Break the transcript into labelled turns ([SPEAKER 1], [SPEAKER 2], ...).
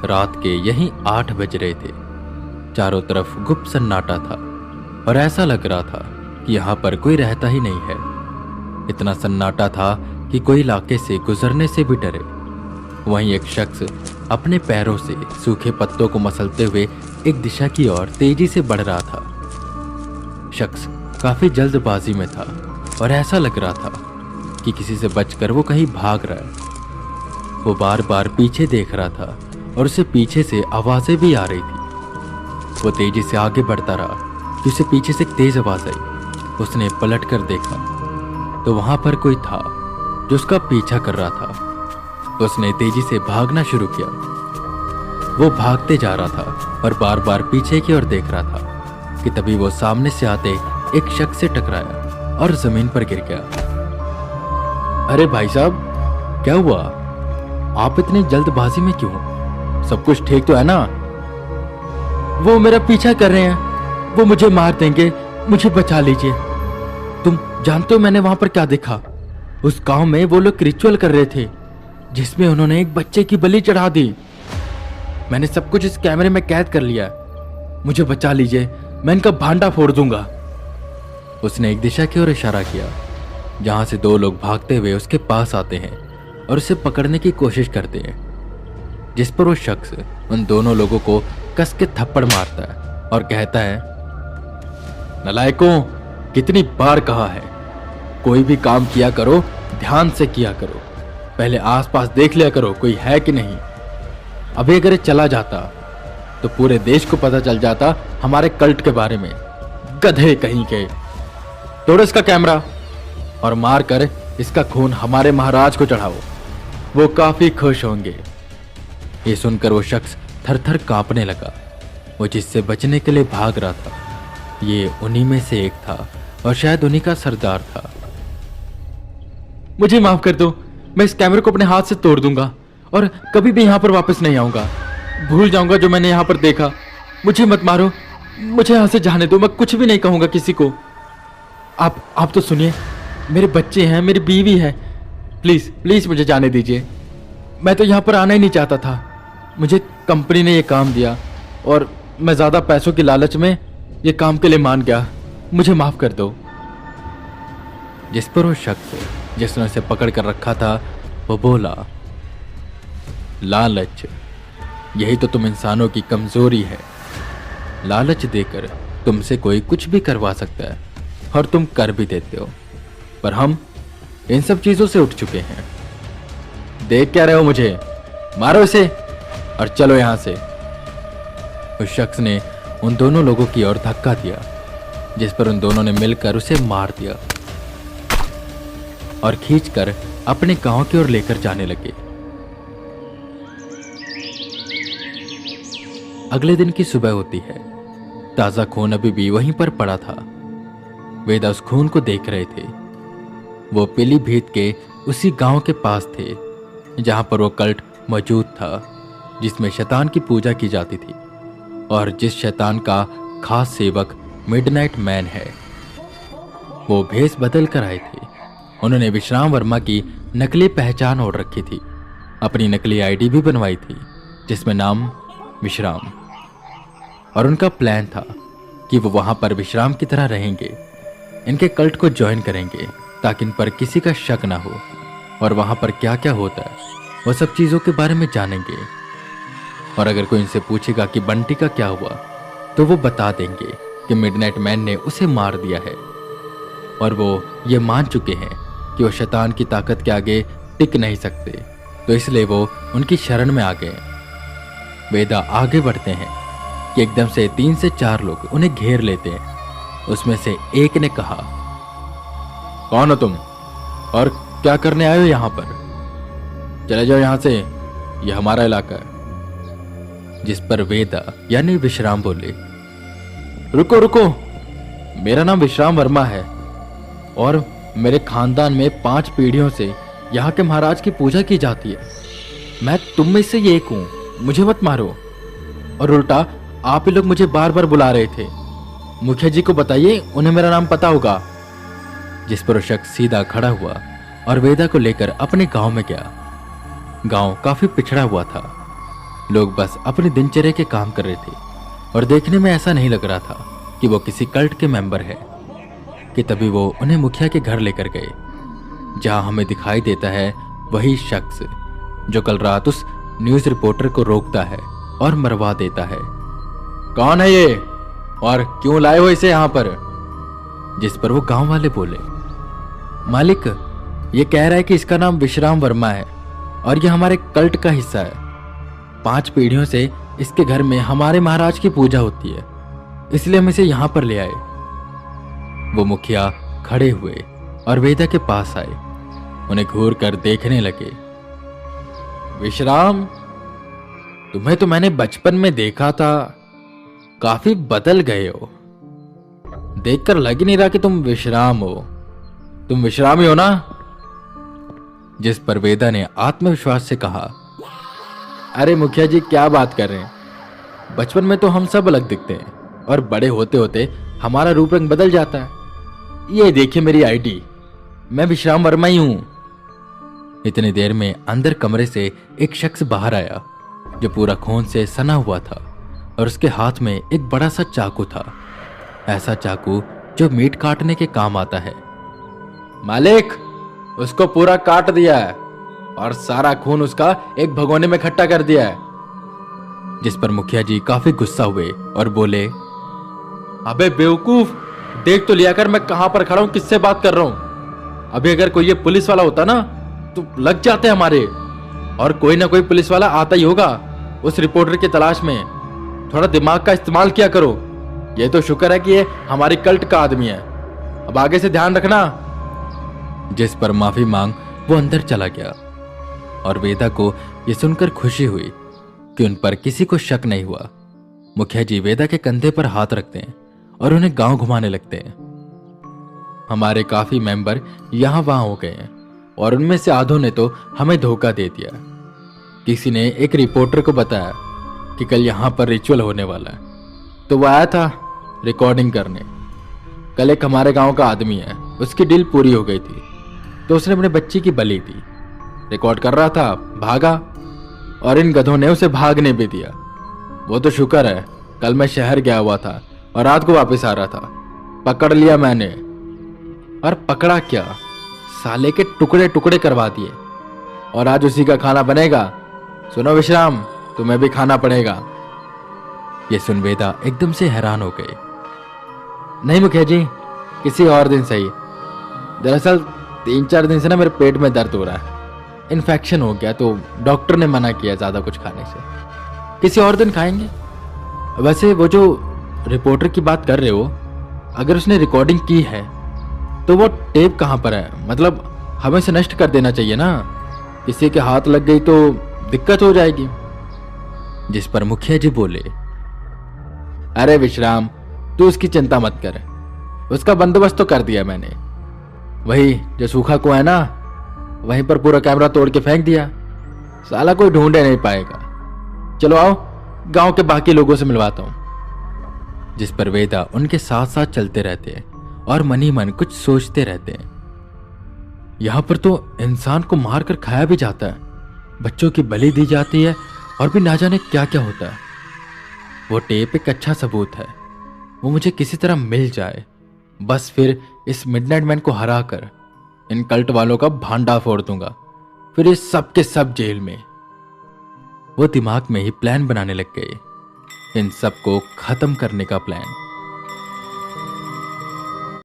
[SPEAKER 1] रात के यही 8 बज रहे थे। चारों तरफ गुप्त सन्नाटा था और ऐसा लग रहा था कि यहाँ पर कोई रहता ही नहीं है। इतना सन्नाटा था कि कोई इलाके से गुजरने से भी डरे। वहीं एक शख्स अपने पैरों से सूखे पत्तों को मसलते हुए एक दिशा की ओर तेजी से बढ़ रहा था। शख्स काफी जल्दबाजी में था और ऐसा लग रहा था कि किसी से बचकर वो कहीं भाग रहा है। वो बार बार पीछे देख रहा था और उसे पीछे से आवाजें भी आ रही थी। वो तेजी से आगे बढ़ता रहा कि उसे पीछे से एक तेज आवाज आई। उसने पलट कर देखा तो वहां पर कोई था जो उसका पीछा कर रहा था। उसने तेजी से भागना शुरू किया। वो भागते जा रहा था और बार बार पीछे की ओर देख रहा था कि तभी वो सामने से आते एक शख्स से टकराया और जमीन पर गिर गया। अरे भाई साहब, क्या हुआ? आप इतनी जल्दबाजी में क्यों? सब कुछ ठीक तो है ना? वो मेरा पीछा कर रहे हैं, वो मुझे मार देंगे, मुझे बचा लीजिए। तुम जानते हो मैंने वहां पर क्या देखा? उस गांव में वो लोग रिचुअल कर रहे थे जिसमें उन्होंने एक बच्चे की बलि चढ़ा दी। मैंने सब कुछ इस कैमरे में कैद कर लिया। मुझे बचा लीजिए, मैं इनका भांडा फोड़ दूंगा। उसने एक दिशा की ओर इशारा किया जहां से 2 लोग भागते हुए उसके पास आते हैं और उसे पकड़ने की कोशिश करते हैं, जिस पर वो शख्स उन दोनों लोगों को कस के थप्पड़ मारता है और कहता है, नलायकों, कितनी बार कहा है, कोई भी काम किया करो ध्यान से किया करो, पहले आसपास देख लिया करो कोई है कि नहीं। अभी अगर ये चला जाता तो पूरे देश को पता चल जाता हमारे कल्ट के बारे में। गधे कहीं के। तोड़ो इसका कैमरा और मार कर इसका खून हमारे महाराज को चढ़ाओ, वो काफी खुश होंगे। ये सुनकर वो शख्स थर-थर कांपने लगा। वो जिससे बचने के लिए भाग रहा था ये उन्हीं में से एक था और शायद उन्हीं का सरदार था। मुझे माफ कर दो, मैं इस कैमरे को अपने हाथ से तोड़ दूंगा और कभी भी यहां पर वापस नहीं आऊंगा। भूल जाऊंगा जो मैंने यहां पर देखा। मुझे मत मारो, मुझे यहां से जाने दो, मैं कुछ भी नहीं कहूंगा किसी को। आप तो सुनिए, मेरे बच्चे हैं, मेरी बीवी है, प्लीज प्लीज मुझे जाने दीजिए। मैं तो यहां पर आना ही नहीं चाहता था। मुझे कंपनी ने यह काम दिया और मैं ज्यादा पैसों की लालच में यह काम के लिए मान गया। मुझे माफ कर दो। जिस पर वो शख्स जिसने उसे पकड़ कर रखा था वो बोला, लालच, यही तो तुम इंसानों की कमजोरी है। लालच देकर तुमसे कोई कुछ भी करवा सकता है और तुम कर भी देते हो, पर हम इन सब चीजों से उठ चुके हैं। देख क्या रहे हो मुझे? मारो इसे और चलो यहां से। उस शख्स ने उन दोनों लोगों की ओर धक्का दिया, जिस पर उन दोनों ने मिलकर उसे मार दिया और खींचकर अपने गांव की ओर लेकर जाने लगे। अगले दिन की सुबह होती है। ताजा खून अभी भी वहीं पर पड़ा था। वेदा उस खून को देख रहे थे। वो पीलीभीत के उसी गांव के पास थे जहां पर वो कल्ट मौजूद था जिसमें शैतान की पूजा की जाती थी और जिस शैतान का खास सेवक मिडनाइट मैन है। वो भेष बदल कर आए थे। उन्होंने विश्राम वर्मा की नकली पहचान ओढ़ रखी थी। अपनी नकली आईडी भी बनवाई थी जिसमें नाम विश्राम, और उनका प्लान था कि वो वहां पर विश्राम की तरह रहेंगे, इनके कल्ट को ज्वाइन करेंगे ताकि इन पर किसी का शक ना हो और वहां पर क्या क्या होता है वो सब चीजों के बारे में जानेंगे। और अगर कोई इनसे पूछेगा कि बंटी का क्या हुआ तो वो बता देंगे कि मिडनाइट मैन ने उसे मार दिया है और वो ये मान चुके हैं कि वो शैतान की ताकत के आगे टिक नहीं सकते, तो इसलिए वो उनकी शरण में आ गए। वेदा आगे बढ़ते हैं कि एकदम से 3 से 4 लोग उन्हें घेर लेते हैं। उसमें से एक ने कहा, कौन हो तुम और क्या करने आए हो यहां पर? चले जाओ यहां से, यह हमारा इलाका है। जिस पर वेदा यानी विश्राम बोले, रुको रुको, मेरा नाम विश्राम वर्मा है और मेरे खानदान में 5 पीढ़ियों से यहाँ के महाराज की पूजा की जाती है। मैं तुम में से एक हूं, मुझे मत मारो। और उल्टा आप ही लोग मुझे बार बार बुला रहे थे। मुखिया जी को बताइए, उन्हें मेरा नाम पता होगा। जिस पर वो शख्स सीधा खड़ा हुआ और वेदा को लेकर अपने गांव में गया। गांव काफी पिछड़ा हुआ था। लोग बस अपनी दिनचर्या के काम कर रहे थे और देखने में ऐसा नहीं लग रहा था कि वो किसी कल्ट के मेंबर है कि तभी वो उन्हें मुखिया के घर लेकर गए, जहां हमें दिखाई देता है वही शख्स जो कल रात उस न्यूज रिपोर्टर को रोकता है और मरवा देता है। कौन है ये और क्यों लाए हो इसे यहां पर? जिस पर वो गांव वाले बोले, मालिक ये कह रहा है कि इसका नाम विश्राम वर्मा है और यह हमारे कल्ट का हिस्सा है। 5 पीढ़ियों से इसके घर में हमारे महाराज की पूजा होती है, इसलिए हम इसे यहां पर ले आए। वो मुखिया खड़े हुए और वेदा के पास आए, उन्हें घूर कर देखने लगे। विश्राम, तुम्हें तो मैंने बचपन में देखा था, काफी बदल गए हो। देखकर लग ही नहीं रहा कि तुम विश्राम हो। तुम विश्राम ही हो ना? जिस पर वेदा ने आत्मविश्वास से कहा, अरे मुखिया जी क्या बात कर रहे हैं, बचपन में तो हम सब अलग दिखते हैं और बड़े होते होते हमारा रूप रंग बदल जाता है। ये देखिए मेरी आईडी, मैं विश्राम वर्मा ही हूं। इतनी देर में अंदर कमरे से एक शख्स बाहर आया जो पूरा खून से सना हुआ था और उसके हाथ में एक बड़ा सा चाकू था, ऐसा चाकू जो मीट काटने के काम आता है। मालिक, उसको पूरा काट दिया है और सारा खून उसका एक भगोने में इकट्ठा कर दिया है। जिस पर मुखिया जी काफी गुस्सा हुए और बोले, अबे बेवकूफ, देख तो लिया कर मैं कहां पर खड़ा हूं, किससे बात कर रहा हूं। अभी अगर कोई ये पुलिस वाला होता ना तो लग जाते हमारे, और कोई ना कोई पुलिस वाला आता ही होगा उस रिपोर्टर की तलाश में। थोड़ा दिमाग का इस्तेमाल किया करो। ये तो शुक्र है कि ये हमारी कल्ट का आदमी है, अब आगे से ध्यान रखना। जिस पर माफी मांग वो अंदर चला गया और वेदा को यह सुनकर खुशी हुई कि उन पर किसी को शक नहीं हुआ। मुखिया जी वेदा के कंधे पर हाथ रखते हैं और उन्हें गांव घुमाने लगते हैं। हमारे काफी मेंबर यहां वहां हो गए हैं और उनमें से आधों ने तो हमें धोखा दे दिया। किसी ने एक रिपोर्टर को बताया कि कल यहां पर रिचुअल होने वाला है, तो वो आया था रिकॉर्डिंग करने। कल एक हमारे गांव का आदमी है, उसकी डील पूरी हो गई थी तो उसने अपने बच्ची की बलि दी। रिकॉर्ड कर रहा था, भागा और इन गधों ने उसे भागने भी दिया। वो तो शुक्र है कल मैं शहर गया हुआ था और रात को वापस आ रहा था, पकड़ लिया मैंने। और पकड़ा क्या, साले के टुकड़े टुकड़े करवा दिए और आज उसी का खाना बनेगा। सुनो विश्राम, तुम्हें भी खाना पड़ेगा। ये सुन वेदा एकदम से हैरान हो गए। नहीं मुखिया जी, किसी और दिन सही। दरअसल 3-4 दिन से ना मेरे पेट में दर्द हो रहा है, इन्फेक्शन हो गया, तो डॉक्टर ने मना किया ज्यादा कुछ खाने से। किसी और दिन खाएंगे। वैसे वो जो रिपोर्टर की बात कर रहे हो, अगर उसने रिकॉर्डिंग की है तो वो टेप कहां पर है? मतलब हमें इसे नष्ट कर देना चाहिए ना, किसी के हाथ लग गई तो दिक्कत हो जाएगी। जिस पर मुखिया जी बोले, अरे विश्राम, तू उसकी चिंता मत कर, उसका बंदोबस्त तो कर दिया मैंने। वही जो सूखा कुआं है ना, वहीं पर पूरा कैमरा तोड़ के फेंक दिया, साला कोई ढूंढे नहीं पाएगा। चलो आओ, गांव के बाकी लोगों से मिलवाता हूं। जिस पर वेदा उनके साथ साथ चलते रहते हैं और मन ही मन कुछ सोचते रहते हैं। यहां पर तो इंसान को मारकर खाया भी जाता है, बच्चों की बलि दी जाती है और भी ना जाने क्या क्या होता है। वो टेप एक अच्छा सबूत है, वो मुझे किसी तरह मिल जाए, बस फिर इस मिडनाइट मैन को हराकर इन कल्ट वालों का भांडा फोड़ दूंगा, फिर ये सब के सब जेल में। वो दिमाग में ही प्लान बनाने लग गए, इन सब को खत्म करने का प्लान।